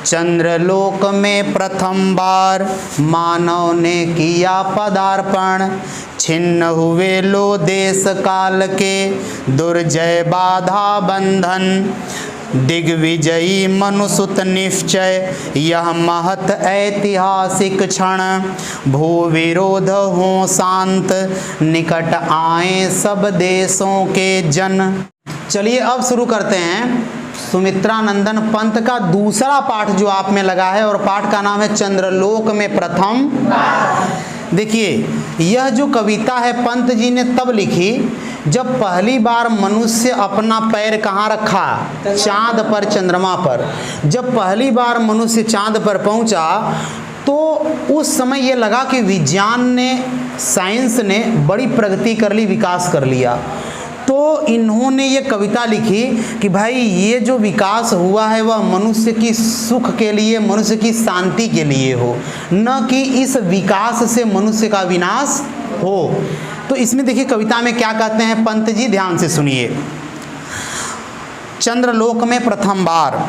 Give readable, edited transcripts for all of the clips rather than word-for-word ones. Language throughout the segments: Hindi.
चंद्रलोक में प्रथम बार मानव ने किया पदार्पण, छिन्न हुए लो देश काल के दुर्जय बाधा बंधन। दिग्विजयी मनुसुत निश्चय यह महत ऐतिहासिक क्षण, भू विरोध हो शांत निकट आए सब देशों के जन। चलिए अब शुरू करते हैं सुमित्रा नंदन पंत का दूसरा पाठ जो आप में लगा है, और पाठ का नाम है चंद्रलोक में प्रथम। देखिए यह जो कविता है पंत जी ने तब लिखी जब पहली बार मनुष्य अपना पैर कहाँ रखा, चांद पर, चंद्रमा पर। जब पहली बार मनुष्य चांद पर पहुंचा तो उस समय ये लगा कि विज्ञान ने, साइंस ने बड़ी प्रगति कर ली, विकास कर लिया। तो इन्होंने ये कविता लिखी कि भाई ये जो विकास हुआ है वह मनुष्य की सुख के लिए, मनुष्य की शांति के लिए हो, न कि इस विकास से मनुष्य का विनाश हो। तो इसमें देखिए कविता में क्या कहते हैं पंत जी, ध्यान से सुनिए। चंद्रलोक में प्रथम बार,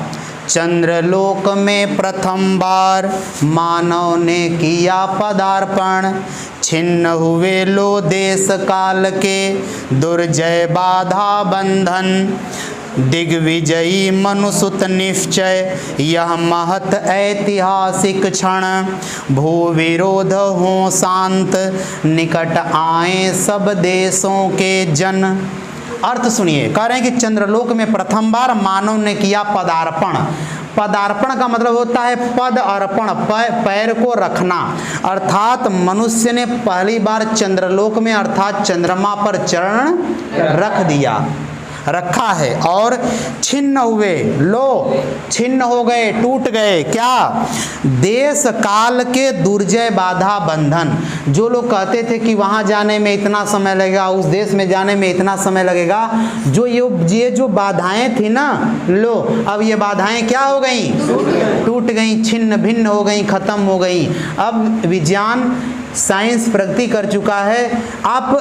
चंद्रलोक में प्रथम बार मानव ने किया पदार्पण, छिन्न हुए लो देश काल के दुर्जय बाधा बंधन। दिग्विजयी मनुसुत निश्चय यह महत ऐतिहासिक क्षण, भू विरोध हो शांत निकट आए सब देशों के जन। अर्थ सुनिए, कह रहे हैं कि चंद्रलोक में प्रथम बार मानव ने किया पदार्पण। पदार्पण का मतलब होता है पद अर्पण, पैर को रखना, अर्थात मनुष्य ने पहली बार चंद्रलोक में अर्थात चंद्रमा पर चरण रख दिया, रखा है। और छिन्न हुए, लो छिन्न हो गए, टूट गए, क्या, देश काल के दुर्जय बाधा बंधन। जो लोग कहते थे कि वहां जाने में इतना समय लगेगा, उस देश में जाने में इतना समय लगेगा, जो ये जो बाधाएं थी ना, लो अब ये बाधाएं क्या हो गई, टूट गई, छिन्न भिन्न हो गई, खत्म हो गई। अब विज्ञान, साइंस प्रगति कर चुका है, आप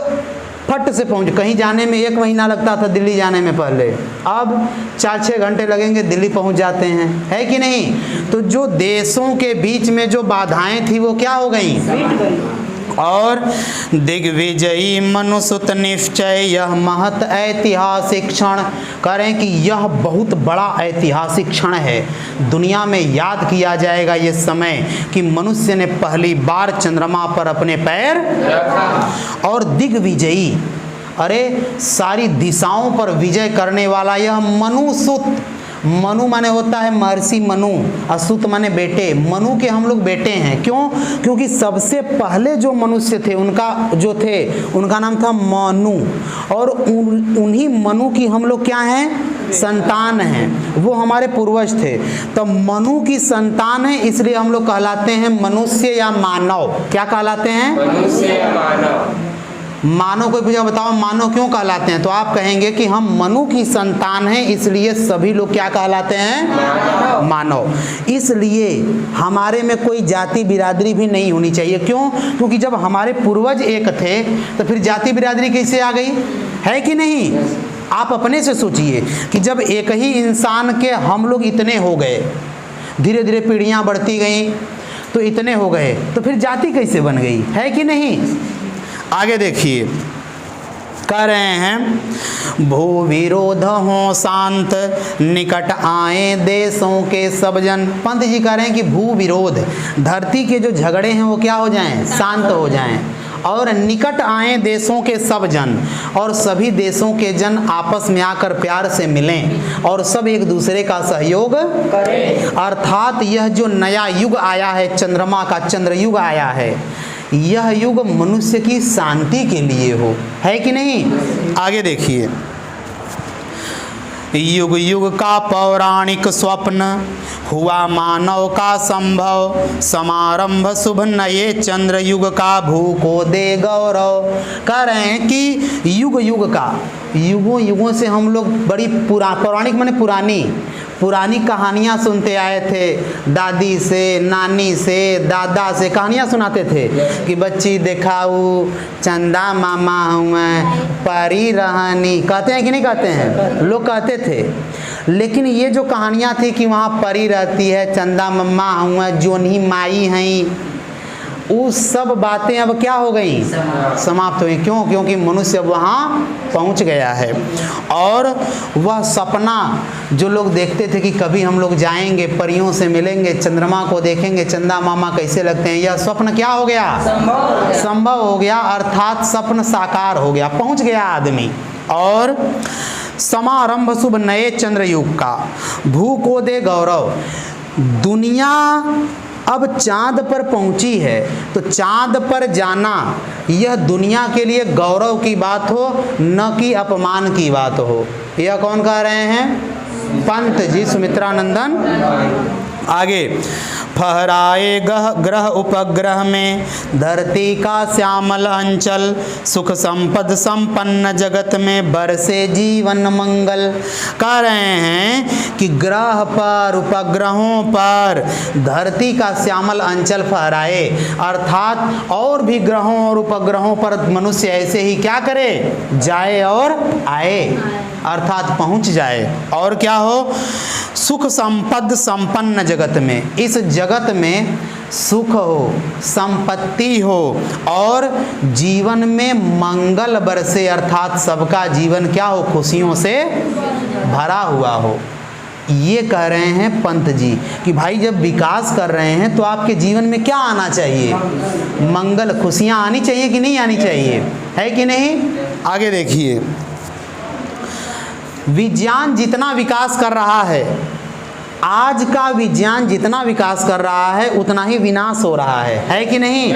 फट से पहुंच, कहीं जाने में 1 महीना लगता था दिल्ली जाने में पहले, अब 4-6 घंटे लगेंगे, दिल्ली पहुंच जाते हैं, है कि नहीं। तो जो देशों के बीच में जो बाधाएं थी वो क्या हो गई। और दिग्विजयी मनुसुत निश्चय यह महत ऐतिहासिक क्षण, कह रहे हैं कि यह बहुत बड़ा ऐतिहासिक क्षण है, दुनिया में याद किया जाएगा ये समय कि मनुष्य ने पहली बार चंद्रमा पर अपने पैर रखा। और दिग्विजयी, अरे सारी दिशाओं पर विजय करने वाला यह मनुसुत, मनु माने होता है महर्षि मनु, असुत माने बेटे, मनु के हम लोग बेटे हैं। क्यों? क्योंकि सबसे पहले जो मनुष्य थे उनका नाम था मनु, और उन्हीं मनु की हम लोग क्या हैं, संतान हैं, वो हमारे पूर्वज थे। तो मनु की संतान है, इसलिए हम लोग कहलाते हैं मनुष्य या मानव। क्या कहलाते हैं, मनुष्य या मानव। मानव कोई पूछा बताओ मानव क्यों कहलाते हैं, तो आप कहेंगे कि हम मनु की संतान हैं, इसलिए सभी लोग क्या कहलाते हैं, मानव। इसलिए हमारे में कोई जाति बिरादरी भी नहीं होनी चाहिए। क्यों? क्योंकि जब हमारे पूर्वज एक थे तो फिर जाति बिरादरी कैसे आ गई, है कि नहीं। आप अपने से सोचिए कि जब एक ही इंसान के हम लोग इतने हो गए, धीरे धीरे पीढ़ियां बढ़ती गई तो इतने हो गए, तो फिर जाति कैसे बन गई, है कि नहीं। आगे देखिए, कह रहे हैं भू विरोध हो शांत निकट आए देशों के सब जन। पंत जी कह रहे हैं कि भू विरोध, धरती के जो झगड़े हैं वो क्या हो जाएं, शांत हो जाएं, और निकट आए देशों के सब जन, और सभी देशों के जन आपस में आकर प्यार से मिलें और सब एक दूसरे का सहयोग करें। अर्थात यह जो नया युग आया है, चंद्रमा का चंद्रयुग आया है, यह युग मनुष्य की शांति के लिए हो, है कि नहीं। आगे देखिए, युग युग का पौराणिक स्वप्न हुआ मानव का संभव, समारंभ शुभ नए चंद्र युग का भू को दे गौरव। कह रहे हैं कि युग युग का, युगों युगों से हम लोग बड़ी पौराणिक माने पुरानी कहानियाँ सुनते आए थे, दादी से, नानी से, दादा से कहानियाँ सुनाते थे कि बच्ची देखाऊ, चंदा मामा हूँ मैं, परी रहनी, कहते हैं कि नहीं कहते हैं, लोग कहते थे। लेकिन ये जो कहानियाँ थी कि वहाँ परी रहती है, चंदा मम्मा हुआ, जोनी माई हैं, वो सब बातें अब क्या हो गई, समाप्त हो गई। क्यों? क्योंकि मनुष्य अब वहाँ पहुँच गया है। और वह सपना जो लोग देखते थे कि कभी हम लोग जाएंगे, परियों से मिलेंगे, चंद्रमा को देखेंगे, चंदा मामा कैसे लगते हैं, यह स्वप्न क्या हो गया, संभव हो गया। अर्थात सपन साकार हो गया, पहुँच गया आदमी। और समारंभ शुभ नए चंद्र युग का, भू को दे गौरव। दुनिया अब चांद पर पहुंची है, तो चांद पर जाना यह दुनिया के लिए गौरव की बात हो, न कि अपमान की बात हो। यह कौन कह रहे हैं? पंत जी, सुमित्रानंदन। आगे, फहराए ग्रह उपग्रह में धरती का श्यामल अंचल, सुख संपद संपन्न जगत में बरसे जीवन मंगल। कह रहे हैं कि ग्रह पर, उपग्रहों पर धरती का श्यामल अंचल फहराए, अर्थात और भी ग्रहों और उपग्रहों पर मनुष्य ऐसे ही क्या करे, जाए और आए, अर्थात पहुंच जाए। और क्या हो, सुख संपद संपन्न जगत में, इस जगत में सुख हो, संपत्ति हो और जीवन में मंगल बरसे, अर्थात सबका जीवन क्या हो, खुशियों से भरा हुआ हो। ये कह रहे हैं पंत जी कि भाई जब विकास कर रहे हैं तो आपके जीवन में क्या आना चाहिए, मंगल, खुशियाँ आनी चाहिए कि नहीं आनी चाहिए, है कि नहीं। आगे देखिए, विज्ञान जितना विकास कर रहा है, आज का विज्ञान जितना विकास कर रहा है उतना ही विनाश हो रहा है कि नहीं।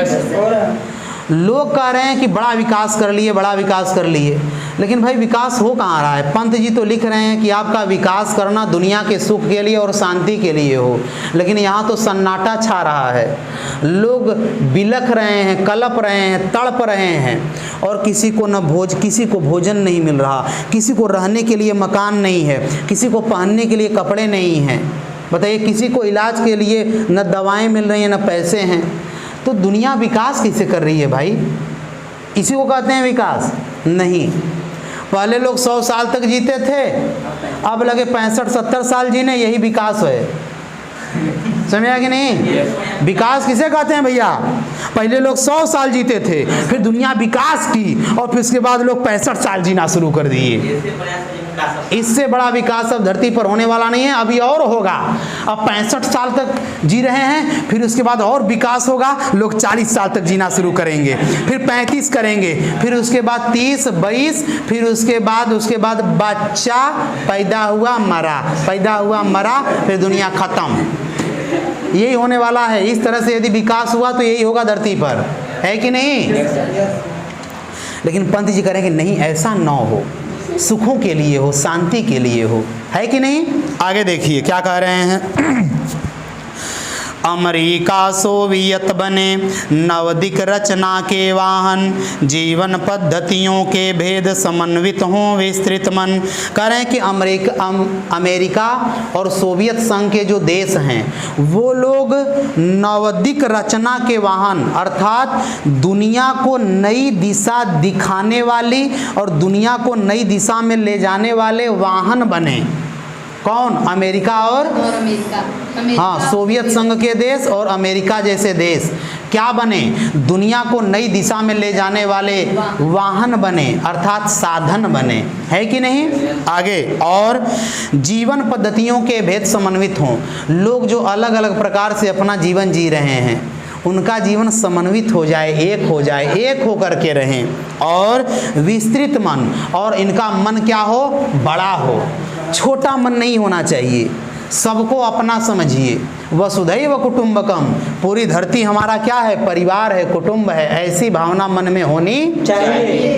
लोग कह रहे हैं कि बड़ा विकास कर लिए, बड़ा विकास कर लिए, लेकिन भाई विकास हो कहाँ रहा है। पंत जी तो लिख रहे हैं कि आपका विकास करना दुनिया के सुख के लिए और शांति के लिए हो, लेकिन यहाँ तो सन्नाटा छा रहा है। लोग बिलख रहे हैं, कलप रहे हैं, तड़प रहे हैं, और किसी को भोजन नहीं मिल रहा, किसी को रहने के लिए मकान नहीं है, किसी को पहनने के लिए कपड़े नहीं हैं। बताइए, किसी को इलाज के लिए न दवाएँ मिल रही हैं न पैसे हैं। तो दुनिया विकास कैसे कर रही है भाई? इसी को कहते हैं विकास? नहीं। पहले लोग 100 साल तक जीते थे, अब लगे 65-70 साल जीने, यही विकास है। समझा कि नहीं? विकास किसे कहते हैं भैया? पहले लोग 100 साल जीते थे, फिर दुनिया विकास की और फिर उसके बाद लोग 65 साल जीना शुरू कर दिए। इससे बड़ा विकास अब धरती पर होने वाला नहीं है, अभी और होगा। अब 65 साल तक जी रहे हैं, फिर उसके बाद और विकास होगा, लोग 40 साल तक जीना शुरू करेंगे, फिर 35 करेंगे, फिर उसके बाद 30, 22, फिर उसके बाद बच्चा पैदा हुआ मरा, पैदा हुआ मरा, फिर दुनिया खत्म। यही होने वाला है। इस तरह से यदि विकास हुआ तो यही होगा धरती पर, है कि नहीं। लेकिन पंत जी कह रहे हैं कि नहीं, ऐसा न हो, सुखों के लिए हो, शांति के लिए हो, है कि नहीं। आगे देखिए क्या कह रहे हैं। अमेरिका सोवियत बने नवदिक रचना के वाहन, जीवन पद्धतियों के भेद समन्वित हों विस्तृत मन। कह रहे हैं कि अमेरिका और सोवियत संघ के जो देश हैं वो लोग नवदिक रचना के वाहन, अर्थात दुनिया को नई दिशा दिखाने वाली और दुनिया को नई दिशा में ले जाने वाले वाहन बने। कौन? अमेरिका और अमेरिका। हाँ, सोवियत संघ के देश और अमेरिका जैसे देश क्या बने? दुनिया को नई दिशा में ले जाने वाले वाहन बने, अर्थात साधन बने, है कि नहीं। आगे, और जीवन पद्धतियों के भेद समन्वित हों। लोग जो अलग अलग प्रकार से अपना जीवन जी रहे हैं उनका जीवन समन्वित हो जाए, एक हो जाए, एक होकर के रहें। और विस्तृत मन, और इनका मन क्या हो? बड़ा हो, छोटा मन नहीं होना चाहिए। सबको अपना समझिए। वसुधैव कुटुंबकम, पूरी धरती हमारा क्या है? परिवार है, कुटुंब है। ऐसी भावना मन में होनी चाहिए,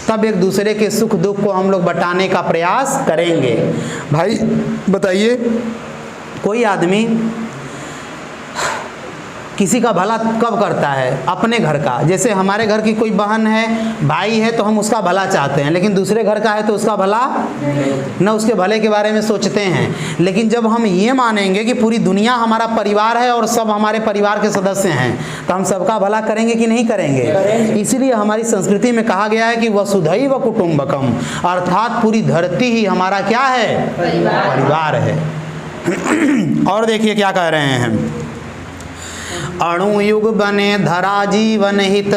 तब एक दूसरे के सुख दुख को हम लोग बटाने का प्रयास करेंगे। भाई बताइए, कोई आदमी किसी का भला कब करता है? अपने घर का। जैसे हमारे घर की कोई बहन है, भाई है, तो हम उसका भला चाहते हैं, लेकिन दूसरे घर का है तो उसका भला न, उसके भले के बारे में सोचते हैं। लेकिन जब हम ये मानेंगे कि पूरी दुनिया हमारा परिवार है और सब हमारे परिवार के सदस्य हैं, तो हम सबका भला करेंगे कि नहीं करेंगे? इसीलिए हमारी संस्कृति में कहा गया है कि वसुधैव कुटुंबकम, अर्थात पूरी धरती ही हमारा क्या है? परिवार है। और देखिए क्या कह रहे हैं, अणु युग बने धरा जीवन हित,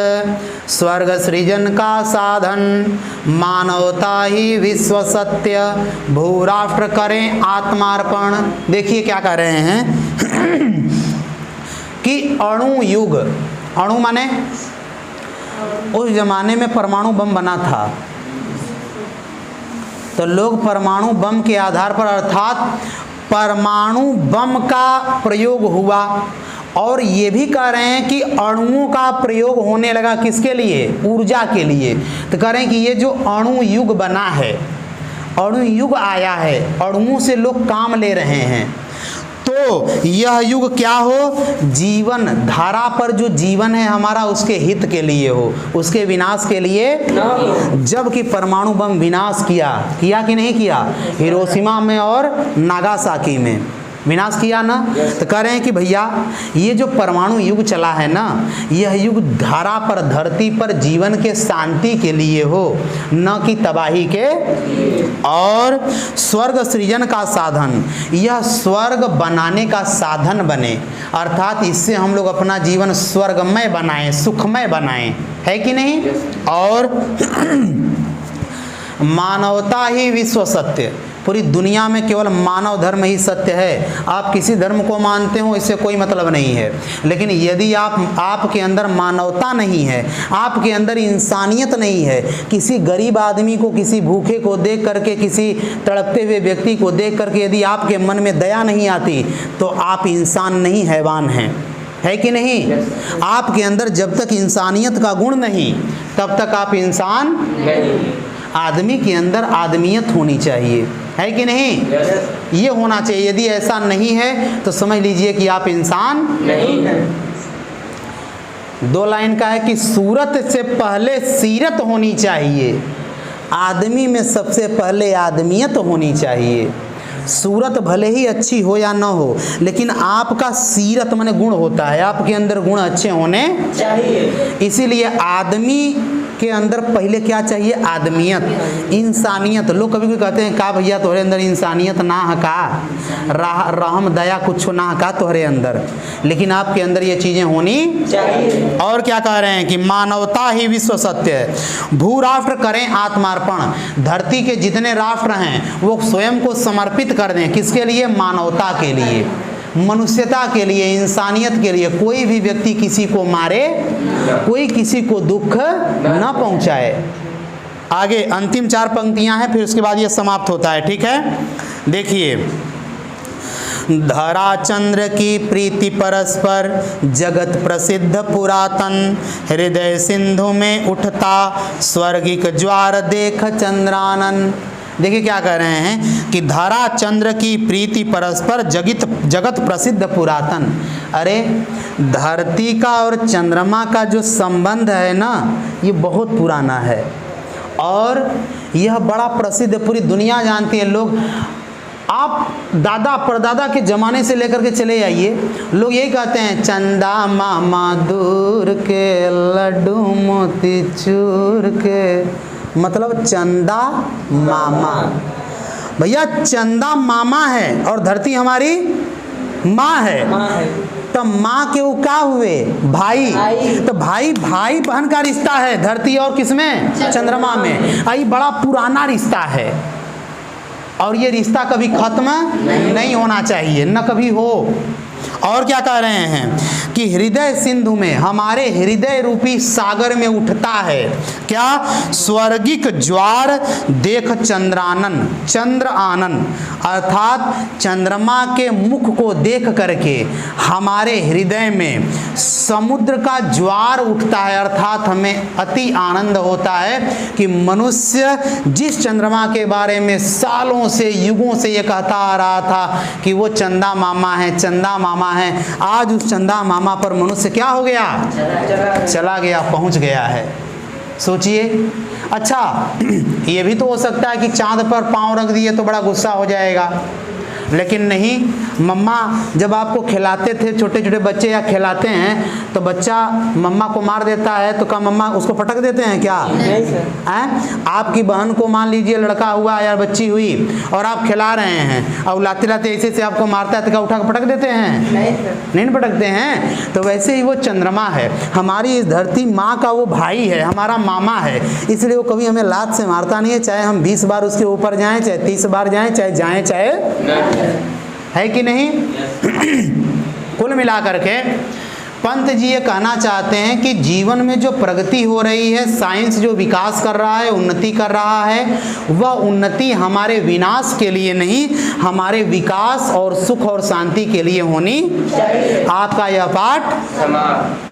स्वर्ग सृजन का साधन, मानवता ही विश्व सत्य, भूराष्ट्र करें आत्मार्पण। देखिए क्या कह रहे हैं कि अणु युग, अणु माने उस जमाने में परमाणु बम बना था, तो लोग परमाणु बम के आधार पर, अर्थात परमाणु बम का प्रयोग हुआ, और ये भी कह रहे हैं कि अणुओं का प्रयोग होने लगा किसके लिए? ऊर्जा के लिए। तो कह रहे हैं कि ये जो अणु युग बना है, अणु युग आया है, अणुओं से लोग काम ले रहे हैं, तो यह युग क्या हो? जीवन धारा पर जो जीवन है हमारा उसके हित के लिए हो, उसके विनाश के लिए। जबकि परमाणु बम विनाश किया कि नहीं किया? हिरोशिमा में और नागासाकी में विनाश किया ना। तो कह रहे हैं कि भैया ये जो परमाणु युग चला है ना, यह युग धारा पर, धरती पर जीवन के शांति के लिए हो, न कि तबाही के। और स्वर्ग सृजन का साधन, यह स्वर्ग बनाने का साधन बने, अर्थात इससे हम लोग अपना जीवन स्वर्गमय बनाएं, सुखमय बनाएं, है कि नहीं? और मानवता ही विश्व सत्य, पूरी दुनिया में केवल मानव धर्म ही सत्य है। आप किसी धर्म को मानते हो इससे कोई मतलब नहीं है, लेकिन यदि आपके अंदर मानवता नहीं है, आपके अंदर इंसानियत नहीं है, किसी गरीब आदमी को, किसी भूखे को देख करके, किसी तड़पते हुए व्यक्ति को देख करके यदि आपके मन में दया नहीं आती, तो आप इंसान नहीं, हैवान हैं, है कि नहीं? आपके अंदर जब तक इंसानियत का गुण नहीं, तब तक आप इंसान नहीं। आदमी के अंदर आदमियत होनी चाहिए, है कि नहीं? ये होना चाहिए। यदि ऐसा नहीं है तो समझ लीजिए कि आप इंसान नहीं हैं। 2 लाइन का है कि सूरत से पहले सीरत होनी चाहिए, आदमी में सबसे पहले आदमियत होनी चाहिए। सूरत भले ही अच्छी हो या ना हो, लेकिन आपका सीरत माने गुण होता है, आपके अंदर गुण अच्छे होने चाहिए। इसीलिए आदमी के अंदर पहले क्या चाहिए? आदमियत, इंसानियत। लोग कभी कभी कहते हैं का भैया तोहरे अंदर इंसानियत ना है का, रहम दया कुछ ना है का तोहरे अंदर, लेकिन आपके अंदर ये चीजें होनी चाहिए। और क्या कह रहे हैं कि मानवता ही विश्व सत्य है, भूराष्ट्र करें आत्मार्पण, धरती के जितने राष्ट्र हैं वो स्वयं को समर्पित कर दें, किसके लिए? मानवता के लिए, मनुष्यता के लिए, इंसानियत के लिए। कोई भी व्यक्ति किसी को मारे, कोई किसी को दुख न पहुंचाए। आगे अंतिम 4 पंक्तियां हैं, फिर उसके बाद ये समाप्त होता है, ठीक है? देखिए, धरा चंद्र की प्रीति परस्पर, जगत प्रसिद्ध पुरातन, हृदय सिंधु में उठता स्वर्गिक ज्वार देख चंद्रानन। देखिए क्या कह रहे हैं कि धरा चंद्र की प्रीति परस्पर, जगत प्रसिद्ध पुरातन। अरे धरती का और चंद्रमा का जो संबंध है ना, ये बहुत पुराना है और यह बड़ा प्रसिद्ध, पूरी दुनिया जानती है। लोग, आप दादा परदादा के ज़माने से लेकर के चले आइए, लोग यही कहते हैं, चंदा मामा दूर के, लड्डू मोती चूर के, मतलब चंदा मामा। भैया चंदा मामा है और धरती हमारी माँ है, तो माँ के वो क्या हुए? भाई। तो भाई भाई बहन का रिश्ता है धरती और किसमें? चंद्रमा में। आई बड़ा पुराना रिश्ता है और ये रिश्ता कभी खत्म नहीं होना चाहिए, न कभी हो। और क्या कह रहे हैं कि हृदय सिंधु में, हमारे हृदय रूपी सागर में उठता है क्या? स्वर्गिक ज्वार देख चंद्रानन, चंद्र आनन, अर्थात चंद्रमा के मुख को देख करके हमारे हृदय में समुद्र का ज्वार उठता है, अर्थात हमें अति आनंद होता है कि मनुष्य जिस चंद्रमा के बारे में सालों से, युगों से ये कहता आ रहा था कि वो चंदा मामा है, चंदा मामा है, आज उस चंदा मामा पर मनुष्य क्या हो गया? चला गया, पहुंच गया है। सोचिए। अच्छा, ये भी तो हो सकता है कि चांद पर पांव रख दिए तो बड़ा गुस्सा हो जाएगा, लेकिन नहीं, मम्मा जब आपको खिलाते थे, छोटे छोटे बच्चे या खिलाते हैं तो बच्चा मम्मा को मार देता है, तो क्या मम्मा उसको पटक देते हैं क्या? नहीं सर। हैं? आपकी बहन को मान लीजिए लड़का हुआ या बच्ची हुई और आप खिला रहे हैं और लाते लाते ऐसे से आपको मारता है तो क्या उठा के पटक देते हैं? नहीं सर। नहीं पटकते हैं। तो वैसे ही वो चंद्रमा है, हमारी इस धरती माँ का वो भाई है, हमारा मामा है, इसलिए वो कभी हमें लात से मारता नहीं है, चाहे हम 20 बार उसके ऊपर जाएं, चाहे 30 बार जाएं, चाहे है कि नहीं? कुल मिलाकर के पंत जी ये कहना चाहते हैं कि जीवन में जो प्रगति हो रही है, साइंस जो विकास कर रहा है, उन्नति कर रहा है, वह उन्नति हमारे विनाश के लिए नहीं, हमारे विकास और सुख और शांति के लिए होनी चाहिए। आपका यह पाठ समाप्त।